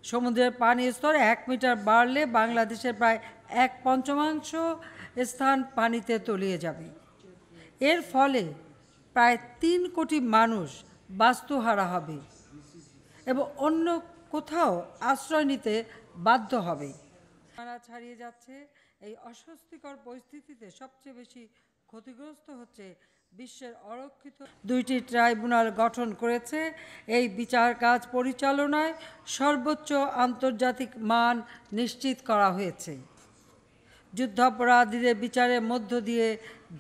সমুদ্রের পানির স্তর 1 মিটার বাড়লে বাংলাদেশের প্রায় 1/5 স্থান পানিতে তলিয়ে যাবে। এর ফলে প্রায় 3 কোটি মানুষ বাস্তুহারা হবে এবং অন্য কোথাও আশ্রয় নিতে বাধ্য হবে। ছাড়িয়ে যাচ্ছে। এই অস্বস্তিকর পরিস্থিতিতে সবচেয়ে বেশি ক্ষতিগ্রস্ত হচ্ছে বিশ্বের অরক্ষিত। 2টি ট্রাইব্যুনাল গঠন করেছে। এই বিচার কাজ পরিচালনায় সর্বোচ্চ আন্তর্জাতিক মান নিশ্চিত করা হয়েছে। যুদ্ধাপরাধীদের বিচারের মধ্য দিয়ে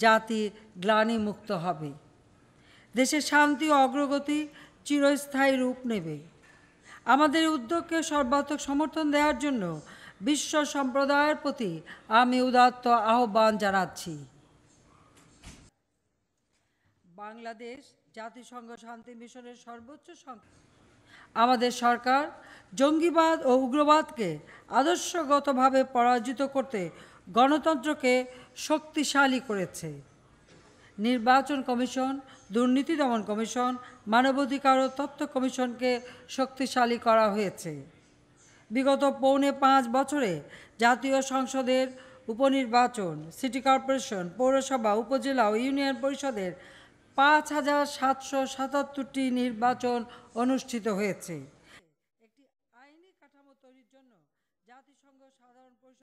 জাতি গ্লানিমুক্ত হবে। দেশে শান্তি ও অগ্রগতি চিরস্থায়ী রূপ নেবে। আমাদের উদ্যোগকে সর্বাত্মক সমর্থন দেওয়ার জন্য বিশ্ব সম্প্রদায়ের প্রতি আমি উদাত্ত আহ্বান জানাচ্ছি। বাংলাদেশ জাতিসংঘ শান্তি মিশনের সর্বোচ্চ আমাদের সরকার জঙ্গিবাদ ও উগ্রবাদকে আদর্শগতভাবে পরাজিত করতে গণতন্ত্রকে শক্তিশালী করেছে। নির্বাচন কমিশন, দুর্নীতি দমন কমিশন, মানবাধিকার ও তথ্য কমিশনকে শক্তিশালী করা হয়েছে। বিগত 4.5 বছরে জাতীয় সংসদের উপনির্বাচন, সিটি কর্পোরেশন, পৌরসভা, উপজেলা ও ইউনিয়ন পরিষদের 5,777টি নির্বাচন অনুষ্ঠিত হয়েছে।